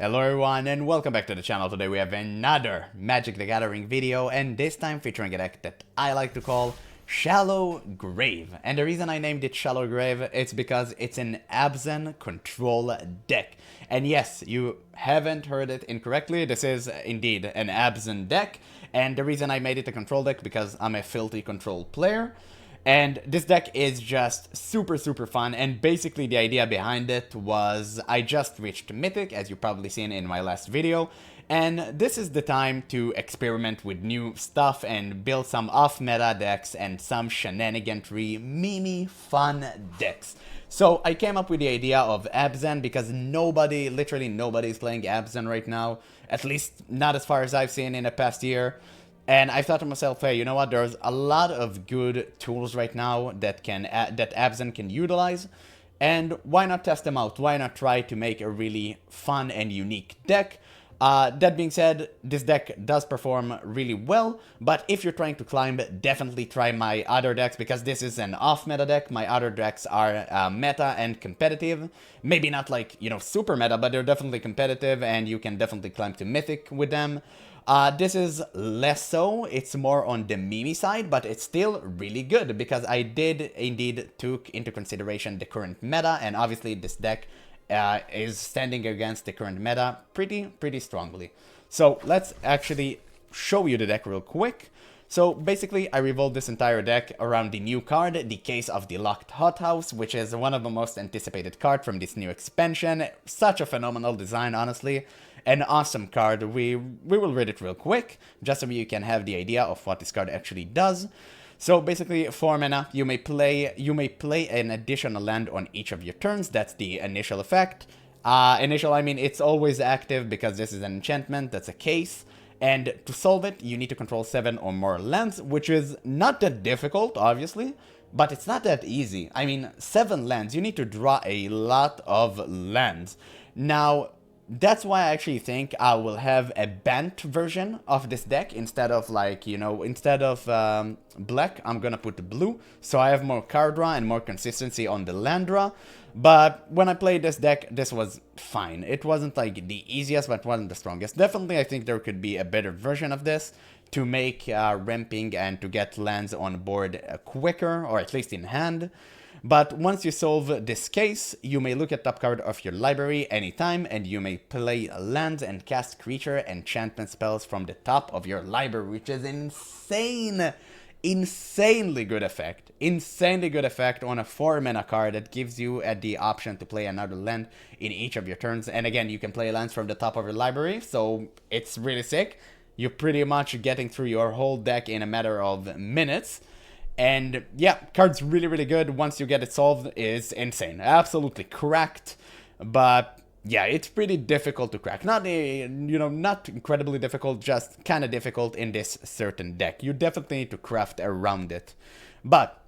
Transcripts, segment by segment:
Hello everyone and welcome back to the channel. Today we have another Magic the Gathering video, and this time featuring a deck that I like to call Shallow Grave. And the reason I named it Shallow Grave is because it's an Abzan control deck. And yes, you haven't heard it incorrectly, this is indeed an Abzan deck, and the reason I made it a control deck because I'm a filthy control player. And this deck is just super fun, and basically the idea behind it was I just reached Mythic, as you've probably seen in my last video, and this is the time to experiment with new stuff and build some off-meta decks and some shenaniganry, meme fun decks. So I came up with the idea of Abzan because literally nobody is playing Abzan right now, at least not as far as I've seen in the past year. And I thought to myself, hey, you know what, there's a lot of good tools right now that Abzan can utilize, and why not test them out? Why not try to make a really fun and unique deck? That being said, this deck does perform really well, but if you're trying to climb, definitely try my other decks, because this is an off-meta deck. My other decks are meta and competitive. Maybe not like, super meta, but they're definitely competitive, and you can definitely climb to Mythic with them. This is less so, it's more on the meme side, but it's still really good, because I did indeed took into consideration the current meta, and obviously this deck is standing against the current meta pretty strongly. So let's actually show you the deck real quick. So basically I revolved this entire deck around the new card, the Case of the Locked Hothouse, which is one of the most anticipated cards from this new expansion. Such a phenomenal design, honestly. An awesome card. We will read it real quick, just so you can have the idea of what this card actually does. So basically, 4 mana, you may play an additional land on each of your turns. That's the initial effect. Initial, I mean, it's always active because this is an enchantment, that's a case. And to solve it, you need to control 7 or more lands, which is not that difficult, obviously, but it's not that easy. I mean, 7 lands, you need to draw a lot of lands. Now, that's why I actually think I will have a banned version of this deck instead of black, I'm gonna put the blue, so I have more card draw and more consistency on the land draw. But when I played this deck, this was fine. It wasn't like the easiest, but wasn't the strongest. Definitely, I think there could be a better version of this to make ramping and to get lands on board quicker, or at least in hand. But once you solve this case, you may look at top card of your library anytime, and you may play lands and cast creature enchantment spells from the top of your library, which is insanely good effect. Insanely good effect on a 4 mana card that gives you the option to play another land in each of your turns. And again, you can play lands from the top of your library, so it's really sick. You're pretty much getting through your whole deck in a matter of minutes. And yeah, card's really good. Once you get it solved, is insane. Absolutely cracked. But yeah, it's pretty difficult to crack. Not not incredibly difficult, just kind of difficult in this certain deck. You definitely need to craft around it. But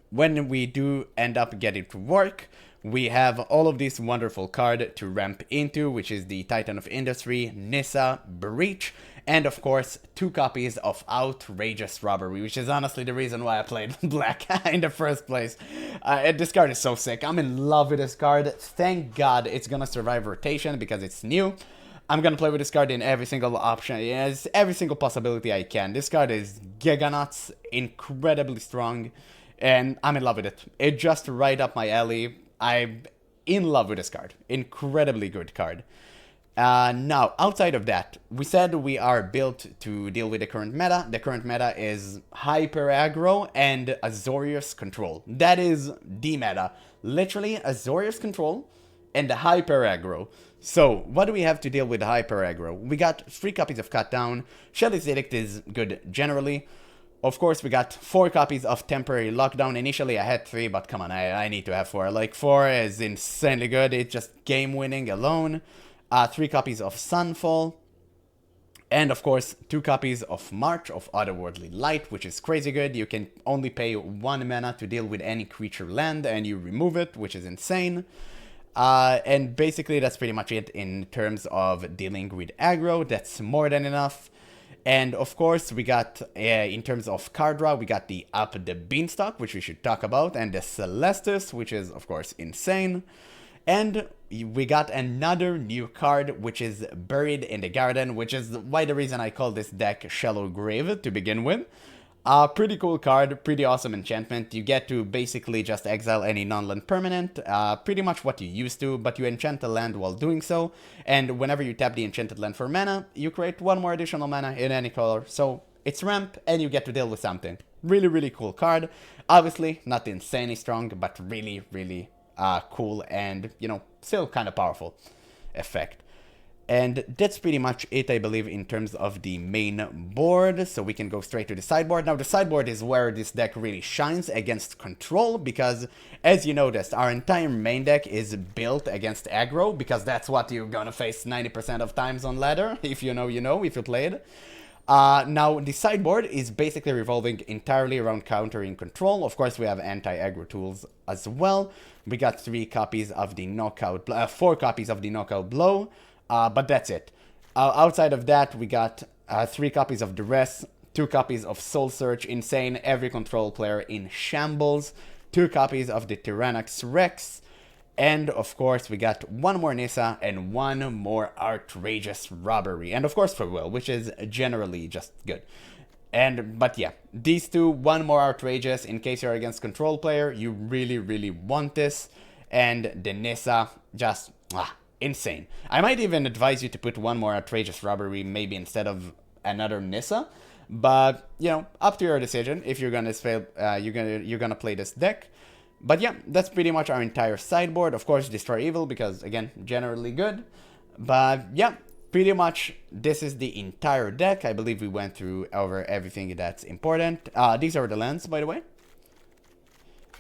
when we do end up getting to work, we have all of these wonderful cards to ramp into, which is the Titan of Industry, Nissa, Breach, and of course 2 copies of Outrageous Robbery, which is honestly the reason why I played black in the first place. This card is so sick. I'm in love with this card. Thank God it's gonna survive rotation because it's new. I'm gonna play with this card in every single option, yes, every single possibility I can. This card is giganuts, incredibly strong, and I'm in love with it. It's just right up my alley. I'm in love with this card. Incredibly good card. Now, outside of that, we said we are built to deal with the current meta. The current meta is Hyper Aggro and Azorius Control. That is the meta. Literally, Azorius Control and the Hyper Aggro. So, what do we have to deal with Hyper Aggro? We got 3 copies of Cut Down. Shelly's Edict is good generally. Of course, we got 4 copies of Temporary Lockdown. Initially, I had 3, but come on, I need to have 4. Like, 4 is insanely good. It's just game-winning alone. 3 copies of Sunfall. And, of course, 2 copies of March of Otherworldly Light, which is crazy good. You can only pay 1 mana to deal with any creature land, and you remove it, which is insane. And basically, that's pretty much it in terms of dealing with aggro. That's more than enough. And of course, we got, in terms of card draw, we got the Up the Beanstalk, which we should talk about, and the Celestus, which is, of course, insane. And we got another new card, which is Buried in the Garden, which is why the reason I call this deck Shallow Grave to begin with. Pretty cool card, pretty awesome enchantment. You get to basically just exile any non-land permanent, pretty much what you used to, but you enchant a land while doing so, and whenever you tap the enchanted land for mana, you create one more additional mana in any color, so it's ramp, and you get to deal with something. Really, really cool card. Obviously, not insanely strong, but really, really cool and, you know, still kind of powerful effect. And that's pretty much it, I believe, in terms of the main board. So we can go straight to the sideboard. Now, the sideboard is where this deck really shines against control, because, as you noticed, our entire main deck is built against aggro, because that's what you're gonna face 90% of times on ladder. If you know, you know, if you played. Now, the sideboard is basically revolving entirely around countering control. Of course, we have anti-aggro tools as well. We got 4 copies of the knockout blow. But that's it. Outside of that, we got 3 copies of Duress, 2 copies of Soul Search, Insane, every control player in shambles, 2 copies of the Tyrannox Rex, and of course we got 1 more Nissa and 1 more Outrageous Robbery, and of course for Will, which is generally just good. But yeah, these 2, 1 more Outrageous in case you're against control player, you really, really want this, and the Nissa, just insane. I might even advise you to put 1 more Outrageous Robbery maybe instead of another Nissa, but you know, up to your decision if you're gonna you're gonna play this deck. But yeah, that's pretty much our entire sideboard. Of course, Destroy Evil, because again, generally good. But yeah, pretty much this is the entire deck. I believe we went through over everything that's important. These are the lands, by the way.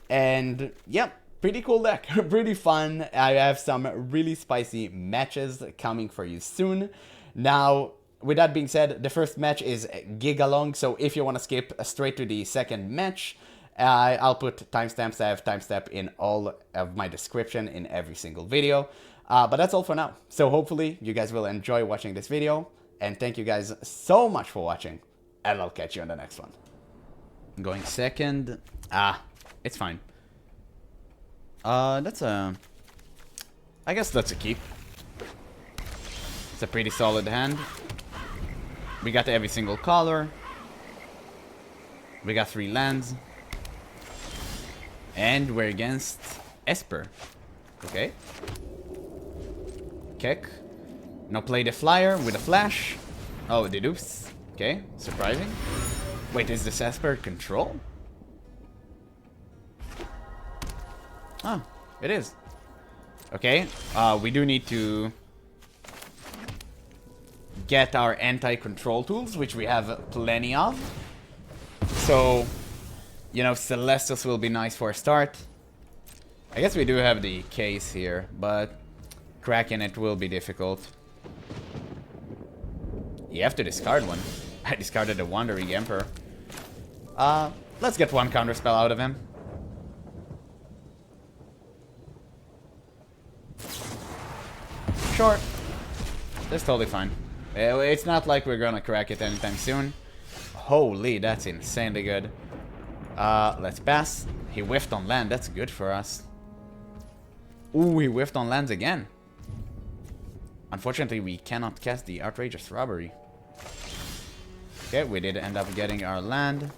And yeah, pretty cool deck, pretty fun. I have some really spicy matches coming for you soon. Now, with that being said, the first match is giga-long, so if you want to skip straight to the second match, I'll put timestamps. I have timestamp in all of my description in every single video. But that's all for now. So hopefully you guys will enjoy watching this video, and thank you guys so much for watching, and I'll catch you on the next one. I'm going second. It's fine. I guess that's a keep. It's a pretty solid hand. We got every single color. We got 3 lands. And we're against Esper. Okay. Kick. Now play the flyer with a flash. Oh, the deuce. Okay, surprising. Wait, is this Esper control? Oh, it is. Okay, we do need to get our anti-control tools, which we have plenty of. So, you know, Celestus will be nice for a start. I guess we do have the case here, but cracking it will be difficult. You have to discard one. I discarded the Wandering Emperor. Let's get 1 counterspell out of him. Sure. That's totally fine. It's not like we're gonna crack it anytime soon. Holy, that's insanely good. Let's pass. He whiffed on land. That's good for us. Ooh, he whiffed on lands again. Unfortunately, we cannot cast the Outrageous Robbery. Okay, we did end up getting our land.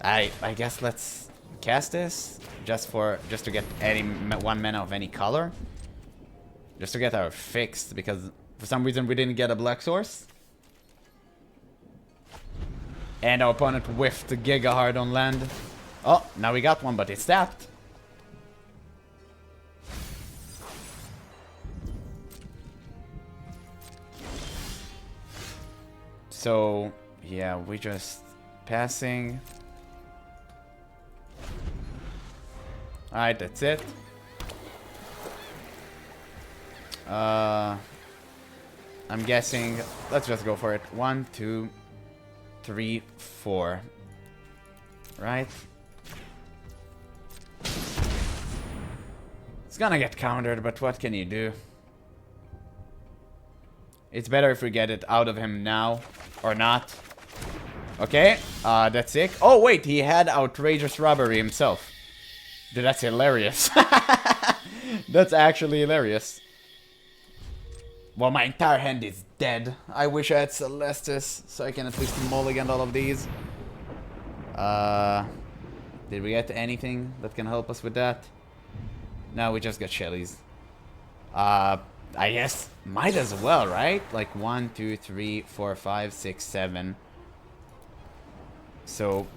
I guess let's cast this just to get any 1 mana of any color. Just to get our fixed, because for some reason we didn't get a black source. And our opponent whiffed the Giga Hard on land. Oh, now we got one, but it's tapped. So, yeah, we just passing. Alright, that's it. I'm guessing, let's just go for it. 1, 2, 3, 4. Right? It's gonna get countered, but what can you do? It's better if we get it out of him now, or not. Okay, that's sick. Oh wait, he had Outrageous Robbery himself. Dude, that's hilarious. That's actually hilarious. Well, my entire hand is dead. I wish I had Celestis, so I can at least mulligan all of these. Did we get anything that can help us with that? No, we just got Shelly's. I guess might as well, right? Like 1, 2, 3, 4, 5, 6, 7. So,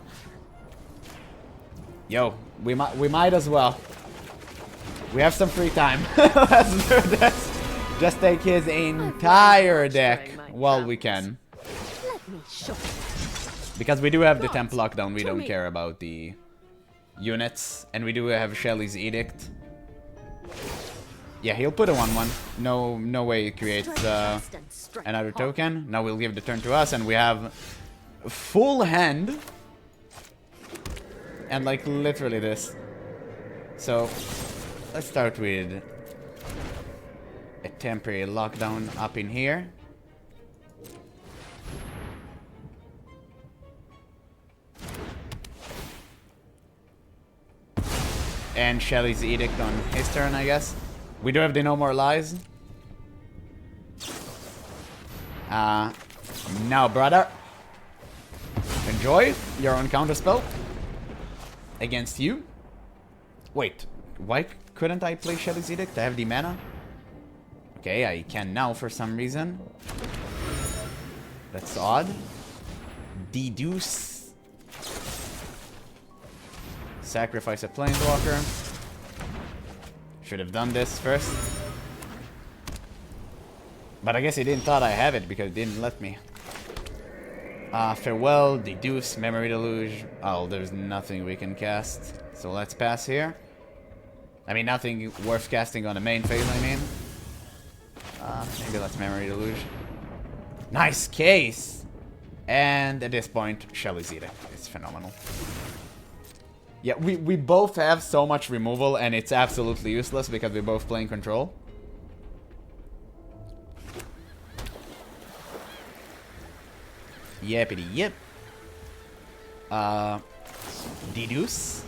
yo, we might as well. We have some free time. Let's do this. Just take his entire deck while we can. Because we do have the temp lockdown, we don't care about the units. And we do have Shelly's Edict. Yeah, he'll put a 1-1. No way he creates another token. Now we'll give the turn to us, and we have full hand. And like literally this. So let's start with a temporary lockdown up in here. And Shelly's Edict on his turn, I guess. We do have the No More Lies. Now, brother. Enjoy your own counterspell against you. Wait, why couldn't I play Shelly's Edict? I have the mana. Okay, I can now for some reason. That's odd. Deduce. Sacrifice a Planeswalker. Should have done this first. But I guess he didn't thought I have it because it didn't let me. Farewell, Deduce, Memory Deluge. Oh, there's nothing we can cast. So let's pass here. I mean, nothing worth casting on the main phase, I mean. Maybe let's Memory Deluge. Nice case! And at this point, Shelly's Edict. It's phenomenal. Yeah, we both have so much removal, and it's absolutely useless because we're both playing control. Yippity yip. Deduce.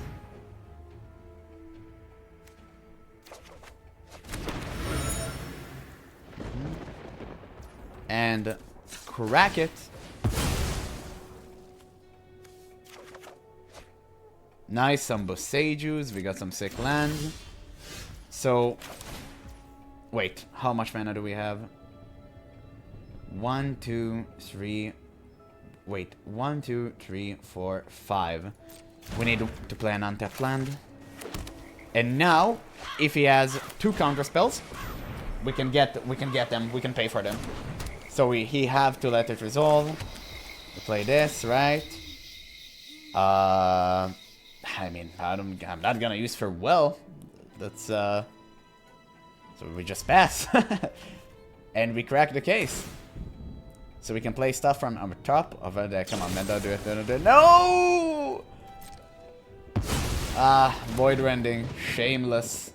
And crack it. Nice, some Boseijus. We got some sick lands. So, wait, how much mana do we have? 1, 2, 3. Wait, 1, 2, 3, 4, 5. We need to play an untapped land. And now, if he has 2 counter spells, we can get them. We can pay for them. So he have to let it resolve. We play this, right? I mean, I'm not gonna use Farewell. That's so we just pass. And we crack the case. So we can play stuff from our top of our deck. Come on, man, don't do it, don't do it. No! Void Rending. Shameless.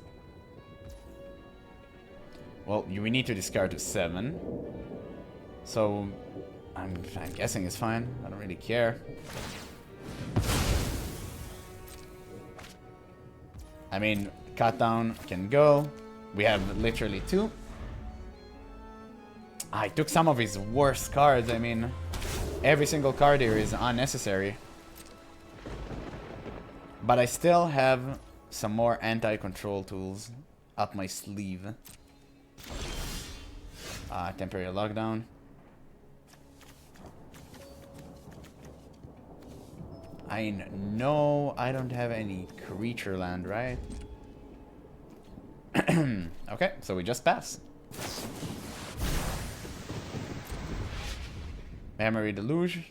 Well, we need to discard to 7. So, I'm guessing it's fine. I don't really care. I mean, cut down can go. We have literally 2. I took some of his worst cards. I mean, every single card here is unnecessary. But I still have some more anti-control tools up my sleeve. Temporary lockdown. I know I don't have any creature land, right? Okay, so we just pass. Memory Deluge.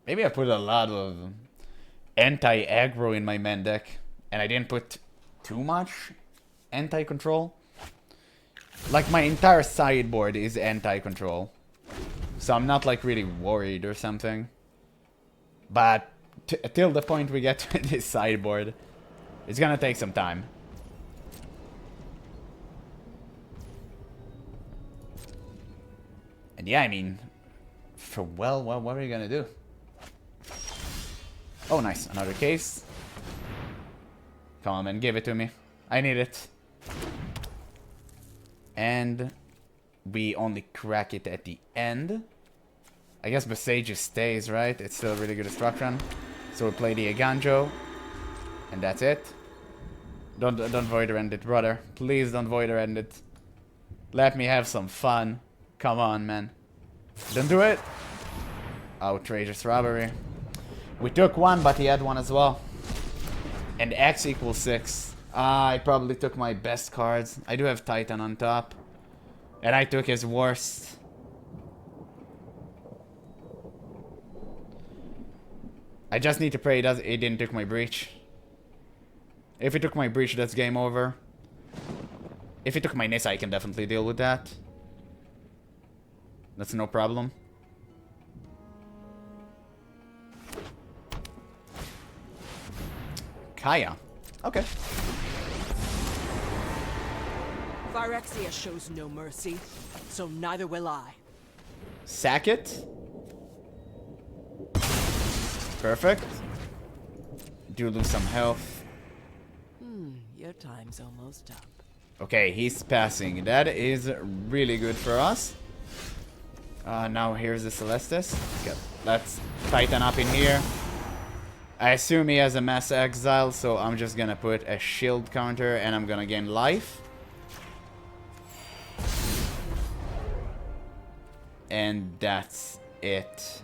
Maybe I put a lot of anti-aggro in my main deck, and I didn't put too much anti-control. Like, my entire sideboard is anti-control. So I'm not like really worried or something. But till the point we get to this sideboard, it's gonna take some time. And yeah, I mean, for well, what are you gonna do? Oh, nice, another case. Come on, man, give it to me. I need it. And we only crack it at the end. I guess Besage just stays, right? It's still a really good destruction. So we play the Aganjo. And that's it. Don't Void Rend it, brother. Please don't Void Rend it. Let me have some fun. Come on, man. Don't do it. Outrageous robbery. We took one, but he had one as well. And X equals 6. I probably took my best cards. I do have Titan on top. And I took his worst. I just need to pray he didn't take my breach. If he took my breach, that's game over. If he took my Nissa, I can definitely deal with that. That's no problem. Kaya. Okay. Phyrexia shows no mercy, so neither will I. Sack it. Perfect. Do lose some health. Your time's almost up. Okay, he's passing. That is really good for us. Now here's the Celestis. Okay, let's tighten up in here. I assume he has a Mass Exile, so I'm just gonna put a shield counter and I'm gonna gain life. And that's it.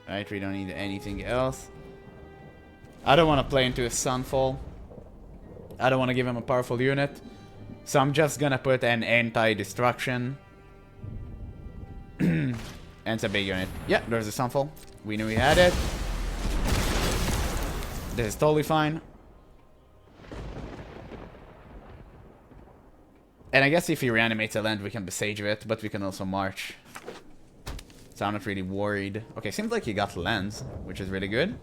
Right, we don't need anything else. I don't want to play into a Sunfall. I don't want to give him a powerful unit. So I'm just gonna put an anti-destruction. And it's a big unit. Yeah, there's a Sunfall. We knew he had it. This is totally fine. And I guess if he reanimates a land, we can besage it, but we can also march. So I'm not really worried. Okay, seems like he got lands, which is really good.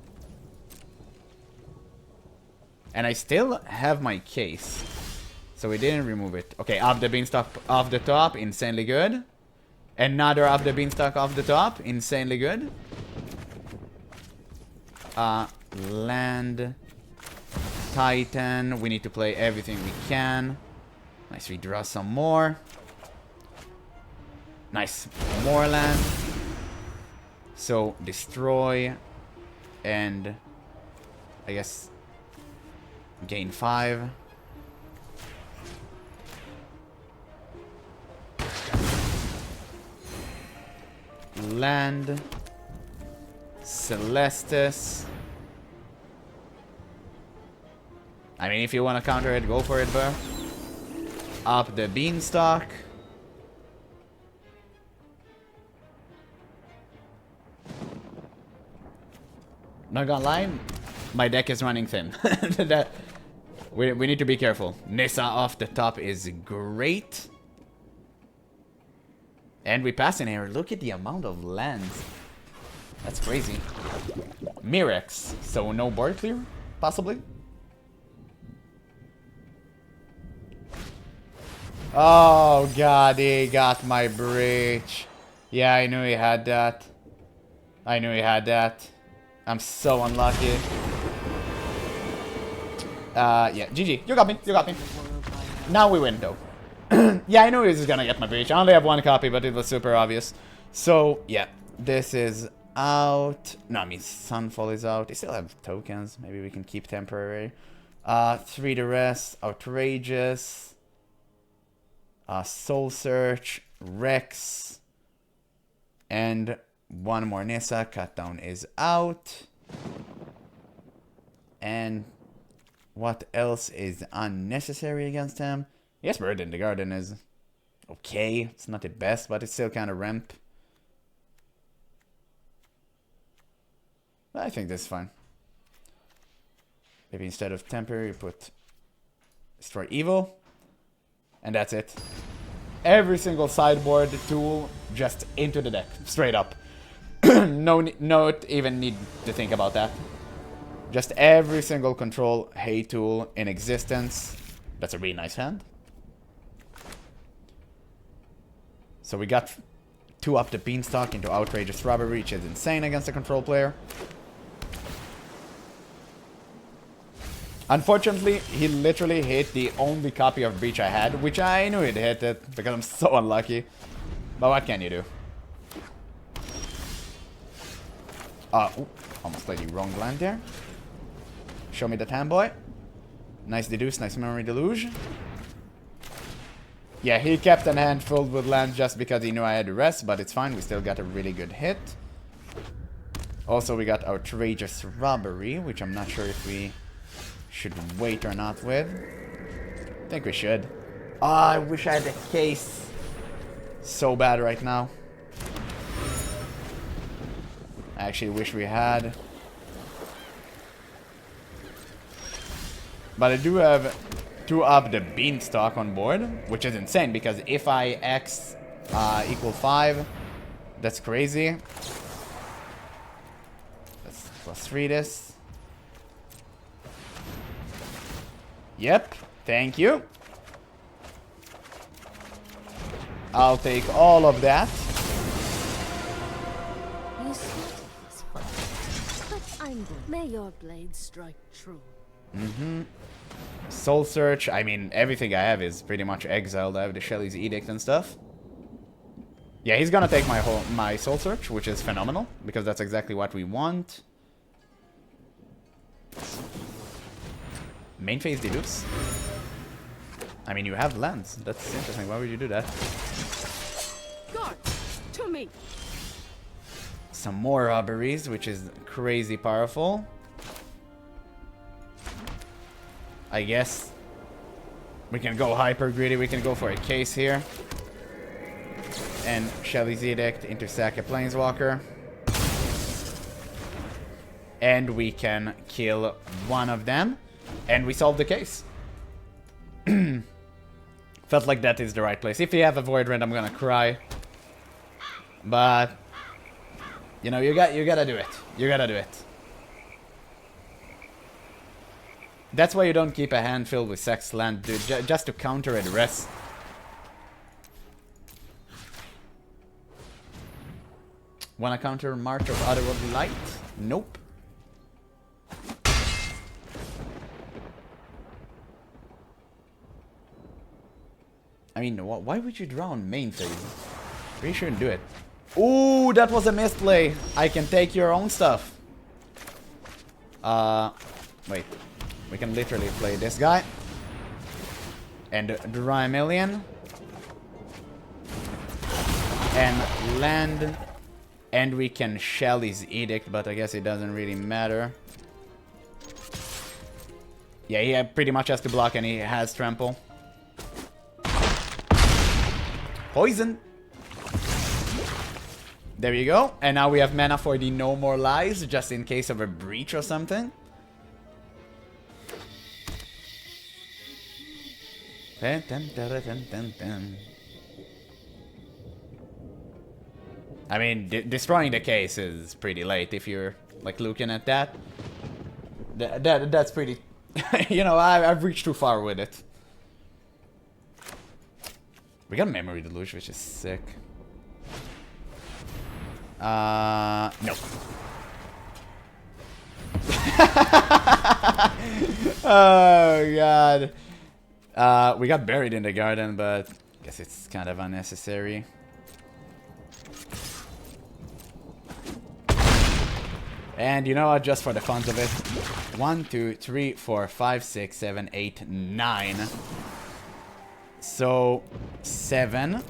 And I still have my case. So we didn't remove it. Okay, up the beanstalk off the top, insanely good. Another up the beanstalk off the top, insanely good. Land. Titan. We need to play everything we can. Nice, we draw some more. Nice, more land. So, destroy. And I guess gain 5. Land. Celestis. I mean, if you want to counter it, go for it, bro. Up the beanstalk. Not gonna lie, my deck is running thin. we need to be careful. Nissa off the top is great. And we pass in here. Look at the amount of lands. That's crazy. Mirex. So no board clear, possibly. Oh god, he got my breach. Yeah, I knew he had that. I knew he had that. I'm so unlucky. Yeah, GG. You got me. You got me. Now we win, though. Yeah, I knew he was gonna get my breach. I only have one copy, but it was super obvious. So, yeah. This is out. No, I mean, Sunfall is out. They still have tokens. Maybe we can keep temporary. 3 the rest. Outrageous. Soul Search. Rex. And one more Nissa. Cutdown is out. And what else is unnecessary against him? Yes, Bird in the Garden is okay. It's not the best, but it's still kind of ramp. I think this is fine. Maybe instead of temporary, you put Destroy Evil. And that's it. Every single sideboard tool just into the deck. Straight up. No even need to think about that. Just every single control hate tool in existence. That's a really nice hand. So we got 2 up the beanstalk into Outrageous Robbery, which is insane against a control player. Unfortunately, he literally hit the only copy of Breach I had, which I knew he'd hit it because I'm so unlucky. But what can you do? Ooh, almost played the wrong land there. Show me the tan boy. Nice deduce, nice memory deluge. Yeah, he kept an hand filled with lands just because he knew I had the rest, but it's fine. We still got a really good hit. Also, we got Outrageous Robbery, which I'm not sure if we should wait or not with. I think we should. Oh, I wish I had the case so bad right now. I actually wish we had. But I do have 2 up the Beanstalk on board, which is insane because if I X equal 5, that's crazy. Let's +3 this. Yep, thank you. I'll take all of that. You started this fight, but I'm good. May your blade strike true. Soul Search, I mean, everything I have is pretty much exiled. I have the Shelly's Edict and stuff. Yeah, he's gonna take my Soul Search, which is phenomenal, because that's exactly what we want. Main phase deduce. I mean, you have lands. That's interesting. Why would you do that? Guard, to me. Some more robberies, which is crazy powerful. I guess we can go hyper greedy. We can go for a case here. And Shelly's Edict into sack a Planeswalker. And we can kill one of them. And we solve the case. Felt like that is the right place. If you have a Void Rend, I'm gonna cry. But you know, you gotta do it. You gotta do it. That's why you don't keep a hand filled with sex land, dude. Just to counter a rest. Wanna counter March of Otherworldly Light? Nope. I mean, why would you draw on main phase? Really shouldn't do it. Ooh, that was a misplay. I can take your own stuff. Wait. We can literally play this guy. And draw a million. And land. And we can Shelly's Edict, but I guess it doesn't really matter. Yeah, he pretty much has to block and he has trample. Poison. There you go. And now we have mana for the No More Lies, just in case of a breach or something. Dun, dun, dun, dun, dun, dun. I mean, destroying the case is pretty late if you're like looking at that. That's pretty. You know, I've reached too far with it. We got Memory Deluge, which is sick. No. Oh god. We got buried in the garden, but I guess it's kind of unnecessary. And you know what? Just for the fun of it. 1, 2, 3, 4, 5, 6, 7, 8, 9. So 7.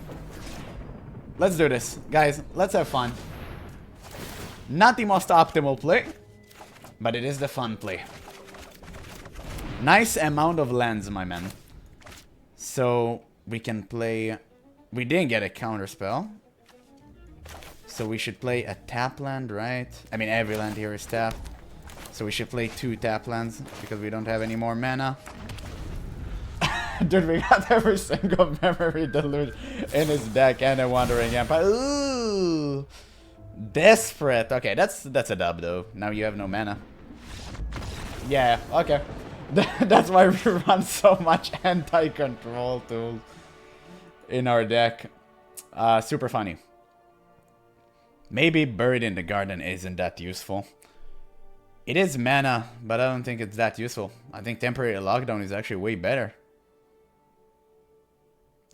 Let's do this, guys. Let's have fun. Not the most optimal play, but it is the fun play. Nice amount of lands, my man. So we can play. We didn't get a counter spell, so we should play a tap land, right? I mean, every land here is tap, so we should play 2 tap lands because we don't have any more mana. Dude, we got every single Memory Deluge in his deck and a Wandering Empire. Ooh, desperate. Okay, that's a dub though. Now you have no mana. Yeah, okay. That's why we run so much anti-control tools in our deck. Super funny. Maybe Buried in the Garden isn't that useful. It is mana, but I don't think it's that useful. I think Temporary Lockdown is actually way better.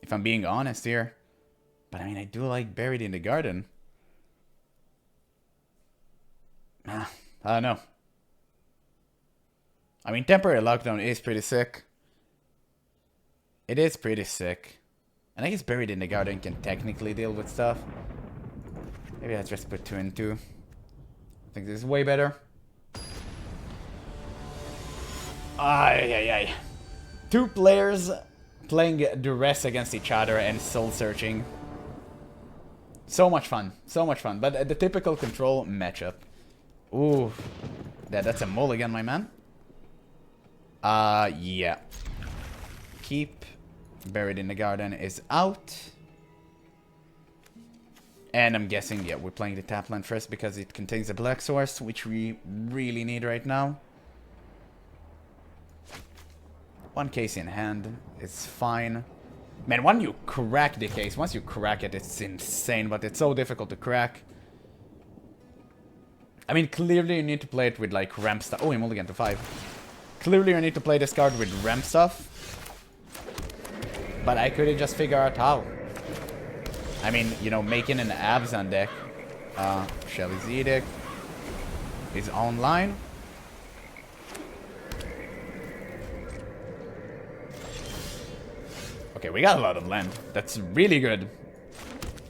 If I'm being honest here. But I mean, I do like Buried in the Garden. I don't know. I mean, Temporary Lockdown is pretty sick. It is pretty sick. And I guess Buried in the Garden can technically deal with stuff. Maybe let's just put 2 and 2. I think this is way better. Ay. 2 players playing Duress against each other and soul searching. So much fun. So much fun. But the typical control matchup. Ooh. That's a mulligan, my man. Yeah. Keep Buried in the Garden is out. And I'm guessing, yeah, we're playing the tap land first because it contains a black source, which we really need right now. 1 case in hand is fine. Man, when you crack the case, once you crack it, it's insane, but it's so difficult to crack. I mean, clearly you need to play it with, like, ramp stuff. Oh, he mulligan to 5. Clearly you need to play this card with ramp stuff. But I couldn't just figure out how. I mean, you know, making an Abzan deck. Shelly's Edict is online. Okay, we got a lot of land. That's really good.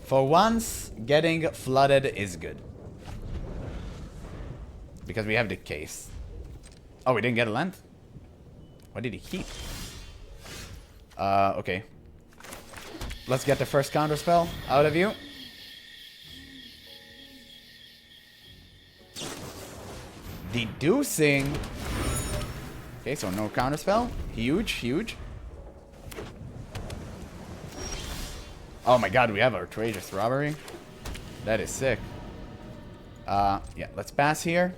For once, getting flooded is good. Because we have the case. Oh, we didn't get a land? What did he keep? Okay. Let's get the first counter spell out of you. Deducing. Okay, so no counter spell. Huge, huge. Oh my god, we have outrageous robbery. That is sick. Yeah, let's pass here.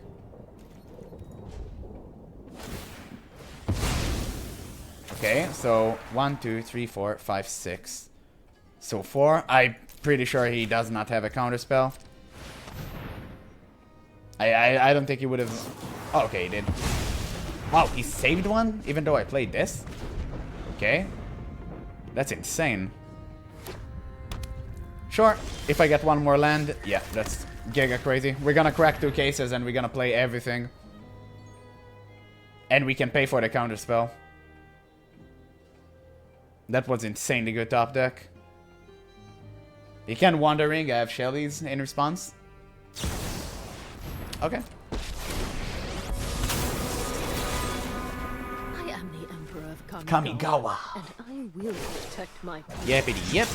Okay, so 1, 2, 3, 4, 5, 6. So 4. I'm pretty sure he does not have a counter spell. I don't think he would have. Oh, okay, he did. Wow, he saved one even though I played this. Okay, that's insane. Sure, if I get 1 more land, yeah, that's giga crazy. We're gonna crack 2 cases and we're gonna play everything. And we can pay for the counter spell. That was insanely good top deck. You can Wandering, I have Shelly's in response. Okay. I am the Emperor of Kamigawa. and I will protect my people. Yippity yip.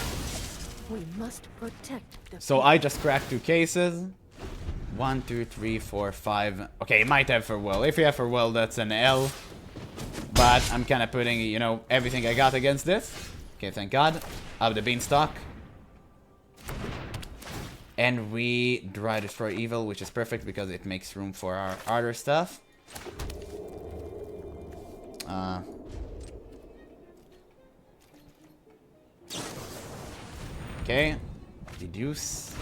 We must protect the So I just cracked 2 cases. 1, 2, 3, 4, 5. Okay, it might have for will. If you have for will, that's an L. But I'm kind of putting, you know, everything I got against this. Okay, thank God. Out of the beanstalk. And we Dry Destroy Evil, which is perfect because it makes room for our other stuff. Okay. Deduce.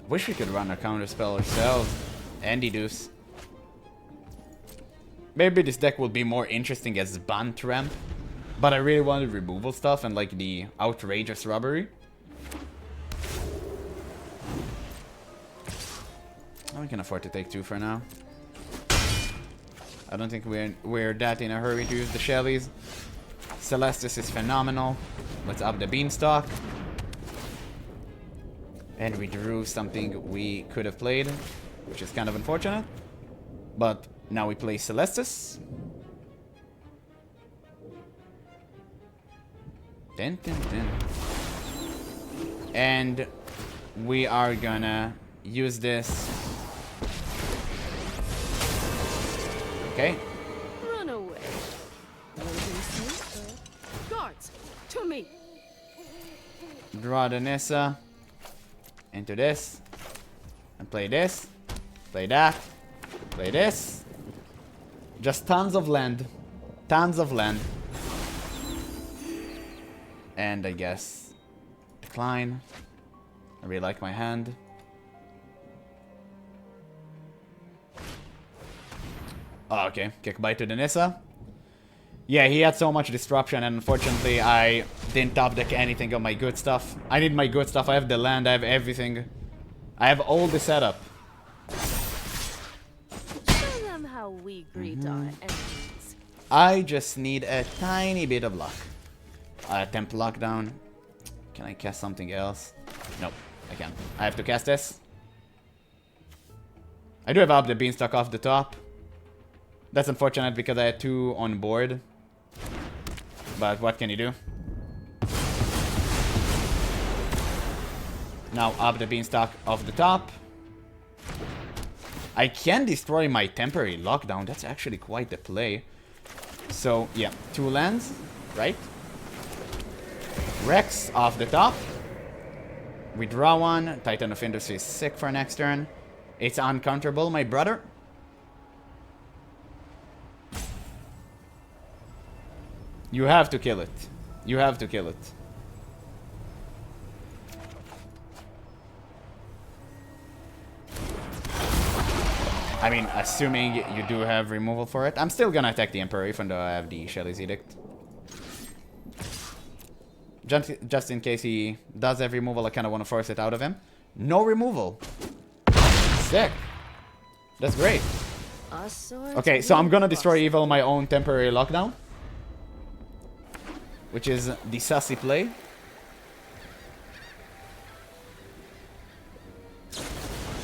Wish we could run a counter spell ourselves. And deduce. Maybe this deck will be more interesting as Bant ramp. But I really wanted removal stuff and like the outrageous robbery. Oh, we can afford to take 2 for now. I don't think we're that in a hurry to use the Shellys. Celestis is phenomenal. Let's up the beanstalk. And we drew something we could have played, which is kind of unfortunate. But now we play Celestis. Dun, dun, dun. And we are gonna use this. Okay. Run away. Guards, to me. Draw the Nissa into this. And play this. Play that. Play this. Just tons of land. Tons of land. And I guess decline. I really like my hand. Oh, okay, kick bite to the Nissa. Yeah, he had so much disruption, and unfortunately I didn't top deck anything of my good stuff. I need my good stuff. I have the land, I have everything. I have all the setup. Show them how we greet our enemies. I just need a tiny bit of luck. Attempt lockdown. Can I cast something else? Nope, I can't. I have to cast this. I do have up the beanstalk off the top. That's unfortunate because I had 2 on board. But what can you do? Now up the beanstalk off the top. I can destroy my temporary lockdown. That's actually quite the play. So yeah, 2 lands, right? Rex off the top. We draw 1. Titan of Industry is sick for next turn. It's uncounterable, my brother. You have to kill it. You have to kill it. I mean, assuming you do have removal for it. I'm still gonna attack the Emperor even though I have the Shelley's Edict. Just in case he does have removal, I kinda wanna force it out of him. No removal. Sick. That's great. Okay, so I'm gonna destroy Evil my own temporary lockdown. Which is the sussy play.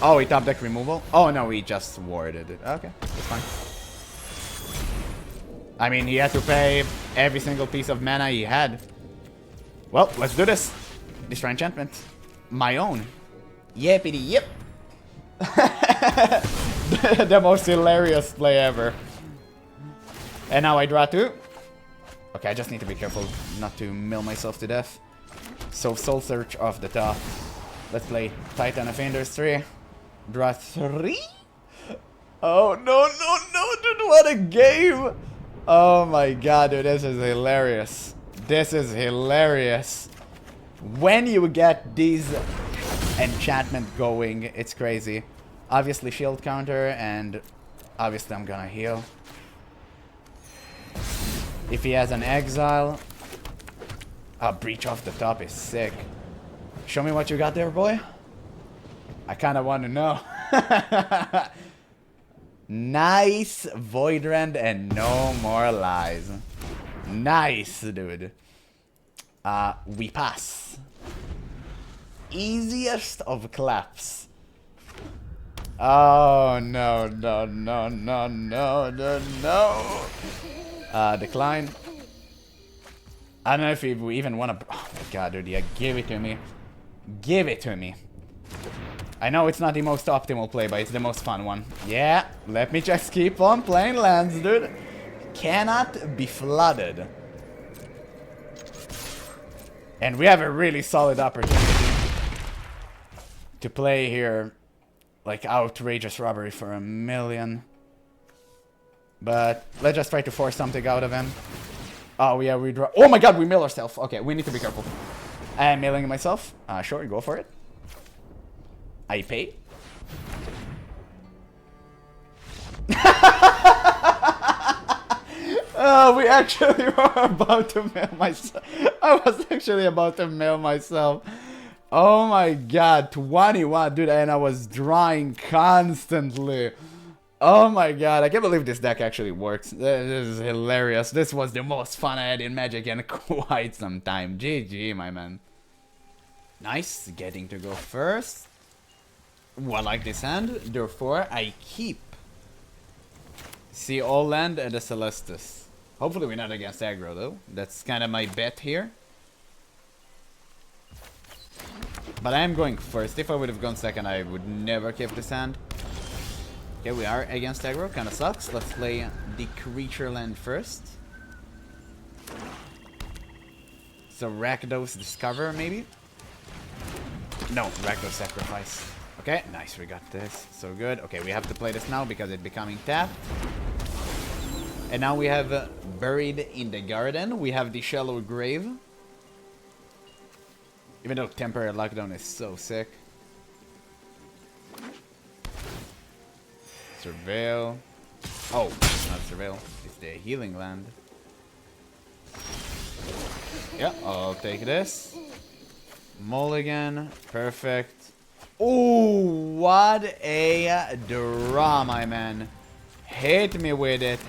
Oh, he top deck removal? Oh no, he just warded it. Okay, that's fine. I mean, he had to pay every single piece of mana he had. Well, let's do this. Destroy enchantment. My own. Yippity yip. The most hilarious play ever. And now I draw 2. Okay, I just need to be careful not to mill myself to death. So Soul Search off the top. Let's play Titan of Industry. Draw 3? Oh, no, dude, what a game! Oh my god, dude, this is hilarious. This is hilarious. When you get these enchantment going, it's crazy. Obviously shield counter, and obviously I'm gonna heal. If he has an exile, a breach off the top is sick. Show me what you got there, boy. I kind of want to know. Nice Voidrand and no more lies. Nice, dude. We pass. Easiest of claps. Oh, no. Decline. I don't know if we even want to... Oh my god, dude, yeah, give it to me. Give it to me. I know it's not the most optimal play, but it's the most fun one. Yeah, let me just keep on playing lands, dude. Cannot be flooded. And we have a really solid opportunity to play here, like, outrageous robbery for 1 million. But let's just try to force something out of him. Oh, yeah, we draw. Oh my god, we mill ourselves. Okay, we need to be careful. I'm milling myself. Sure, go for it. I pay. Oh, we actually were about to mill myself. I was actually about to mill myself. Oh my god, 21, dude, and I was drawing constantly. Oh my god, I can't believe this deck actually works. This is hilarious. This was the most fun I had in Magic in quite some time. GG, my man. Nice, getting to go first. Well, I like this hand, therefore I keep. See all land and the Celestis. Hopefully we're not against aggro though. That's kind of my bet here. But I am going first. If I would have gone second, I would never keep this hand. Okay, we are against aggro. Kind of sucks. Let's play the creature land first. So Rakdos Discover, maybe? No, Rakdos Sacrifice. Okay, nice. We got this. So good. Okay, we have to play this now because it's becoming tapped. And now we have Buried in the Garden. We have the Shallow Grave. Even though Temporary Lockdown is so sick. Surveil. Oh, not surveil. It's the healing land. Yeah, I'll take this. Mulligan. Perfect. Oh, what a draw, my man. Hit me with it.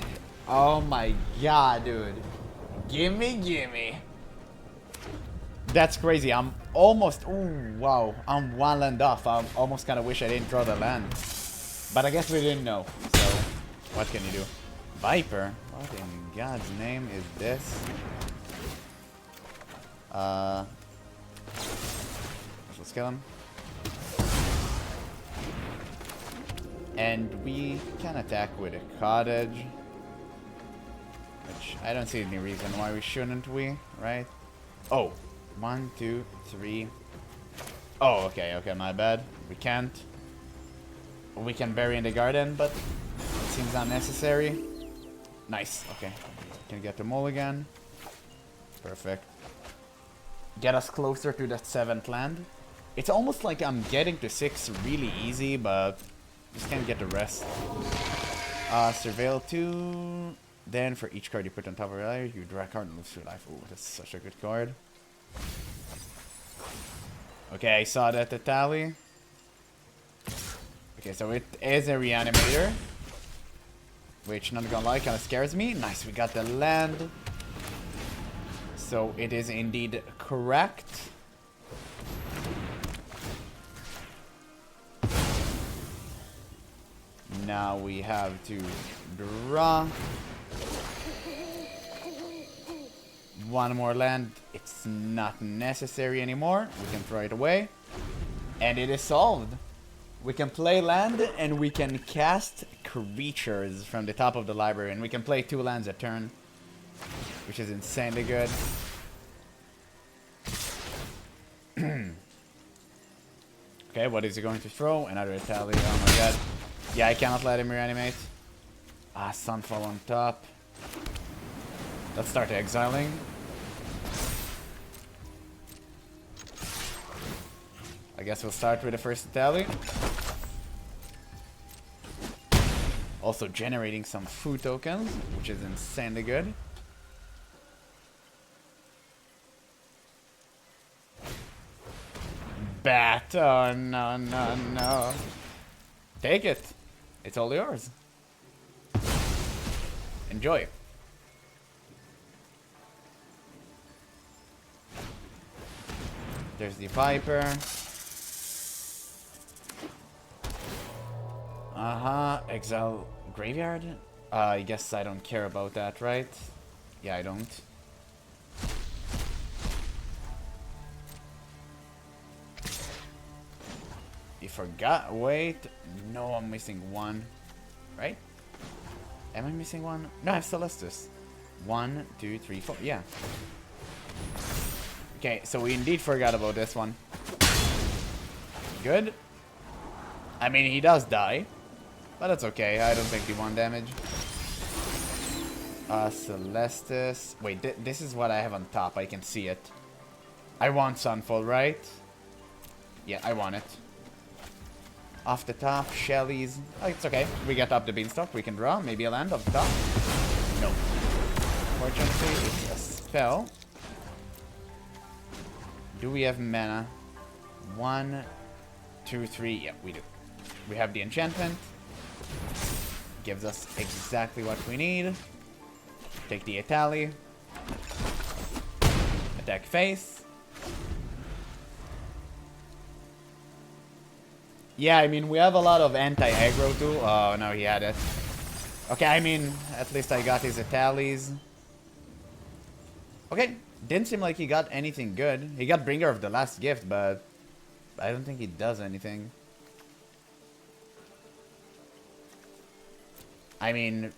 Oh my god, dude. Gimme, gimme. That's crazy. I'm almost... Oh, wow. I'm one land off. I almost kind of wish I didn't draw the land. But I guess we didn't know. So, what can you do? Viper? What in God's name is this? Let's kill him. And we can attack with a cottage. Which I don't see any reason why we shouldn't, right? Oh. 1, 2, 3. Oh, okay, my bad. We can't. We can bury in the garden, but it seems unnecessary. Nice, okay. Can get the mulligan. Perfect. Get us closer to that 7th land. It's almost like I'm getting to 6 really easy, but just can't get the rest. Surveil 2. Then for each card you put on top of your life, you draw a card and lose 2 life. Ooh, that's such a good card. Okay, I saw that the tally. Okay, so it is a Reanimator. Which, not gonna lie, kind of scares me. Nice, we got the land. So it is indeed correct. Now we have to draw. One more land. It's not necessary anymore. We can throw it away. And it is solved. We can play land and we can cast creatures from the top of the library. And we can play 2 lands a turn. Which is insanely good. Okay, what is he going to throw? Another tally. Oh my god. Yeah, I cannot let him reanimate. Ah, Sunfall on top. Let's start exiling. I guess we'll start with the first tally. Also generating some food tokens, which is insanely good. Bat. Oh, no, no, no. Take it. It's all yours. Enjoy. There's the Viper. Exile Graveyard? I guess I don't care about that, right? Yeah, I don't. You forgot. Wait. No, I'm missing one. Right? Am I missing one? No, I have Celestus. 1, 2, 3, 4. Yeah. Okay, so we indeed forgot about this one. Good. I mean, he does die. But that's okay. I don't think he won damage. Celestus. Wait, this is what I have on top. I can see it. I want Sunfall, right? Yeah, I want it. Off the top, Shelly's. Oh, it's okay. We get up the beanstalk. We can draw. Maybe a land off the top. No. Fortunately, it's a spell. Do we have mana? 1, 2, 3. Yeah, we do. We have the enchantment. Gives us exactly what we need. Take the Atali. Attack face. Yeah, I mean, we have a lot of anti-aggro too. Oh, no, he had it. Okay, I mean, at least I got his Atalis. Okay, didn't seem like he got anything good. He got Bringer of the Last Gift, but I don't think he does anything. I mean,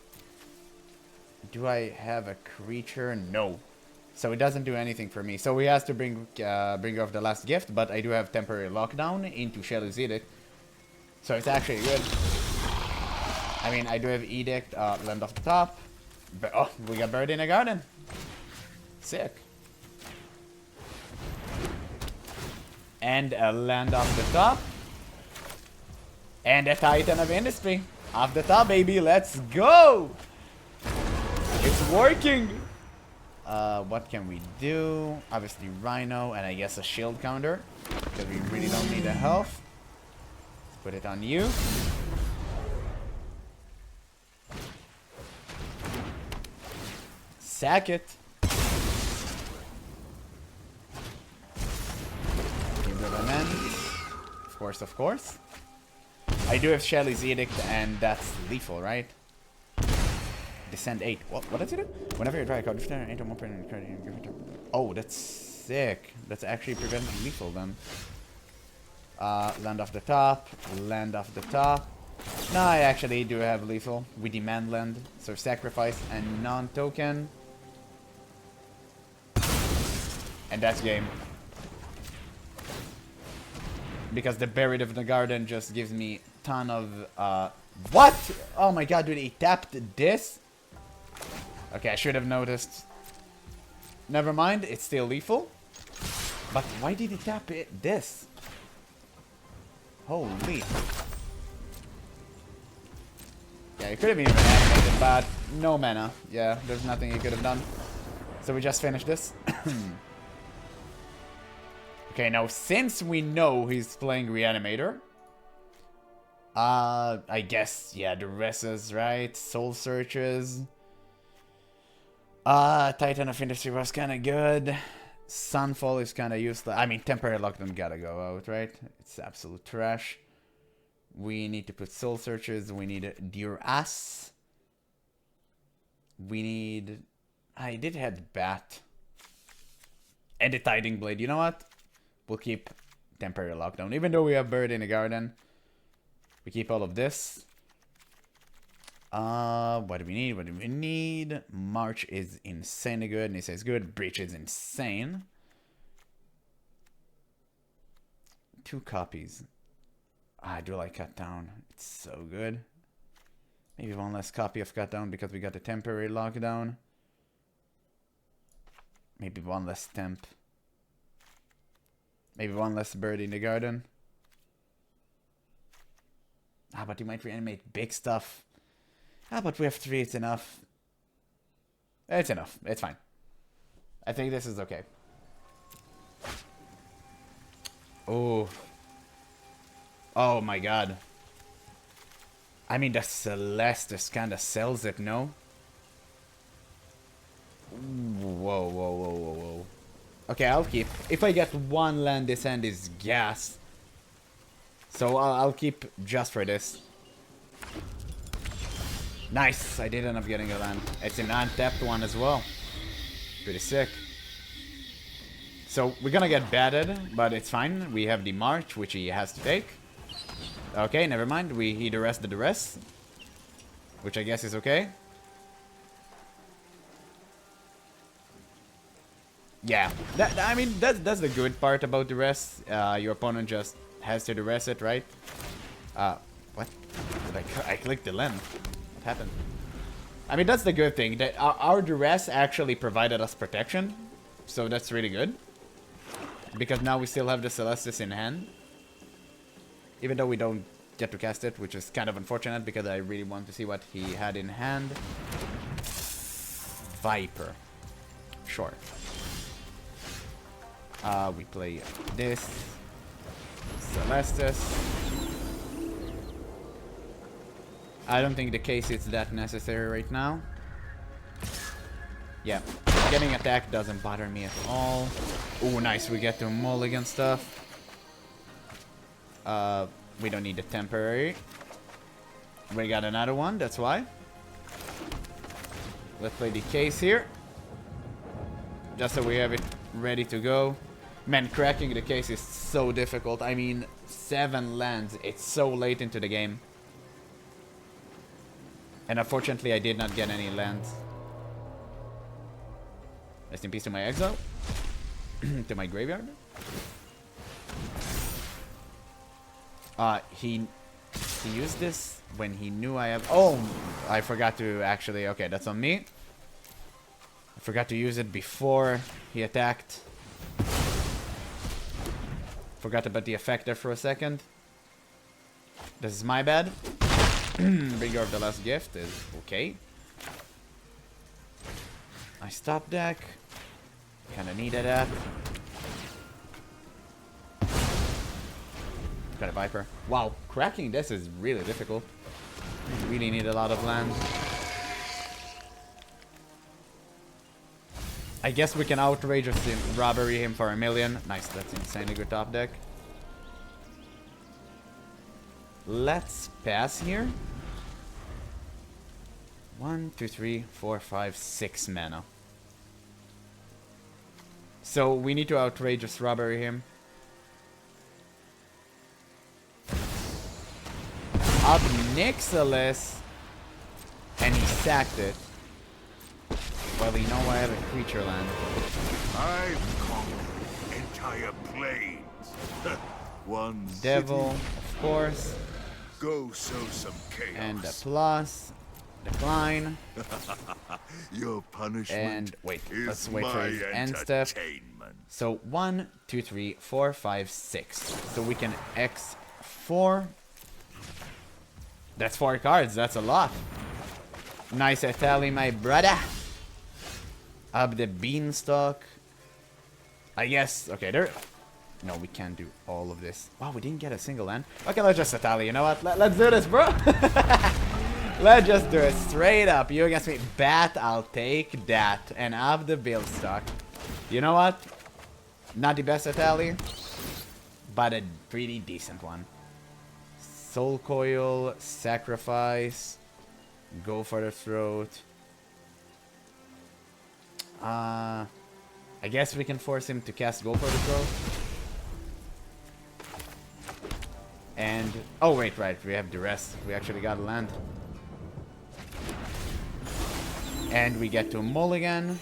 do I have a creature? No. So it doesn't do anything for me. So he has to bring Bringer of the Last Gift, but I do have Temporary Lockdown into Shelly's Edict. So it's actually good. I mean, I do have Edict, land off the top. But, oh, we got Bird in a Garden. Sick. And a land off the top. And a Titan of Industry. Off the top, baby. Let's go. It's working. What can we do? Obviously Rhino and I guess a shield counter. Because we really don't need the health. Let's put it on you. Sack it. Of course, of course. I do have Shelly's Edict, and that's lethal, right? Descend 8. What does it do? Whenever you try a card, enter one point in the card and give it. Oh, that's sick. That's actually preventing lethal then. Land off the top. Land off the top. No, I actually do have lethal. We demand land. So sacrifice and non-token. And that's game. Because the Buried of the Garden just gives me a ton of... What? Oh my god, dude, he tapped this? Okay, I should have noticed. Never mind, it's still lethal. But why did he tap it this? Holy. Yeah, he could have even animated, but no mana. Yeah, there's nothing he could have done. So we just finished this. Okay, now since we know he's playing Reanimator, I guess, yeah, the rest is right. Soul Searches. Titan of Industry was kind of good. Sunfall is kind of useless. I mean, Temporary Lockdown gotta go out, right? It's absolute trash. We need to put Soul Searches. We need Dear Ass. We need... I did have Bat. And the Tiding Blade. You know what? We'll keep Temporary Lockdown. Even though we have Bird in the Garden. We keep all of this. What do we need? What do we need? March is insanely good. Nissa is good. Breach is insane. 2 copies. I do like Cut Down. It's so good. Maybe 1 less copy of Cut Down because we got the Temporary Lockdown. Maybe 1 less Temp. Maybe 1 less Bird in the Garden. Ah, but you might reanimate big stuff. Ah, but we have 3, it's enough. It's enough. It's fine. I think this is okay. Oh. Oh my god. I mean, the Celestis kind of sells it, no? Whoa, whoa, whoa, whoa, whoa. Okay, I'll keep. If I get 1 land, this hand is gas. So I'll keep just for this. Nice, I did end up getting a land. It's an untapped one as well. Pretty sick. So we're gonna get batted, but it's fine. We have the March, which he has to take. Okay, never mind. He the rest. Which I guess is okay. Yeah, I mean, that's the good part about the rest. Your opponent just has to duress it, right? What? I clicked the land. What happened? I mean, that's the good thing. That our duress actually provided us protection. So that's really good. Because now we still have the Celestis in hand. Even though we don't get to cast it, which is kind of unfortunate because I really want to see what he had in hand. Viper. Sure. We play this. Celestis. I don't think the case is that necessary right now. Yeah. Getting attacked doesn't bother me at all. Oh, nice. We get to mulligan stuff. We don't need the temporary. We got another one, that's why. Let's play the case here. Just so we have it ready to go. Man, cracking the case is so difficult. I mean, 7 lands. It's so late into the game. And unfortunately, I did not get any lands. Rest in peace to my exile. To my graveyard. He used this when he knew I have... Oh, I forgot to actually... Okay, that's on me. I forgot to use it before he attacked. Forgot about the effect there for a second. This is my bad. Bringer of the Last Gift is okay. Nice top deck. Kinda needed that. Got a Viper. Wow, cracking this is really difficult. You really need a lot of land. I guess we can outrageous him, robbery him for 1,000,000. Nice, that's insanely good top deck. Let's pass here. 1, 2, 3, 4, 5, 6 mana. So we need to outrageous robbery him. Up Nixilis, and he sacked it. Well, you know I have a creature land. I've conquered entire plains. One Devil, city. of course, Go sow some chaos. and a plus, decline, Your punishment and wait, is let's wait for my his end step. entertainment. So 1, 2, 3, 4, 5, 6. So we can X4. That's 4 cards, that's a lot. Nice Italy, my brother. Up the beanstalk. I guess, okay, there. No, we can't do all of this. Wow, we didn't get a single land. Okay, let's just Italy, you know what? Let's do this, bro. Let's just do it straight up. You against me. Bat, I'll take that. And up the build stock. You know what? Not the best Italy, but a pretty decent one. Soul Coil, Sacrifice, Go for the Throat. I guess we can force him to cast Go for the Throat. And, oh wait, right, we have the rest. We actually got a land. And we get to mulligan,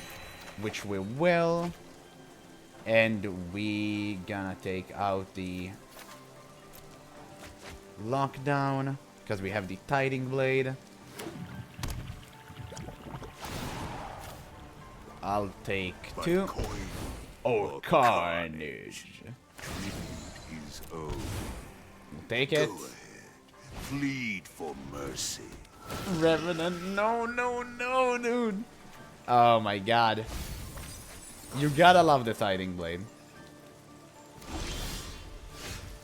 which we will. And we gonna take out the lockdown, because we have the Tiding Blade. I'll take But 2. coin Oh, or Carnage. Tribute is owed. We'll take it. Go ahead. Plead for mercy. Revenant, no, no, no, dude. Oh my god. You gotta love the Tiding Blade.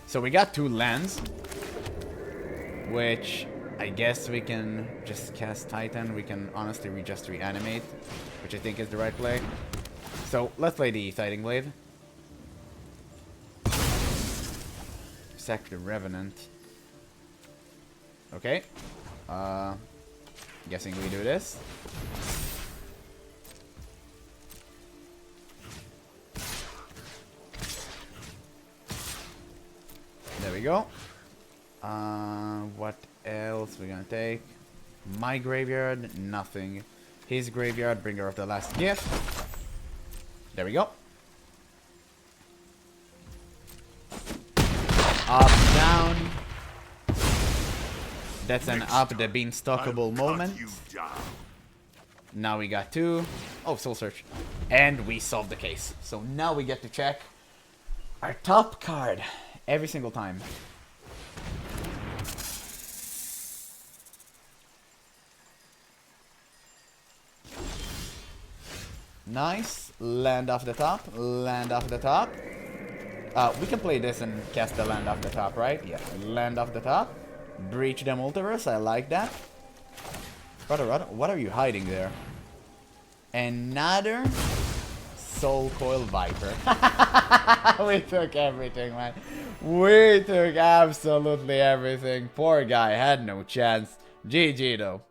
So we got 2 lands, which I guess we can just cast Titan. We can honestly just reanimate, which I think is the right play. So let's play the Tiding Blade. Sack the Revenant. Okay. Guessing we do this. There we go. What else we gonna take? My graveyard, nothing. His graveyard, Bringer of the Last Gift. There we go. Up, down. That's an up the beanstalkable moment. You down. Now we got 2. Oh, Soul Search. And we solved the case. So now we get to check our top card every single time. Nice. Land off the top. Land off the top. We can play this and cast the land off the top, right? Yeah. Land off the top. Breach the multiverse. I like that. Brother, what are you hiding there? Another Soul Coil Viper. We took everything, man. We took absolutely everything. Poor guy had no chance. GG though.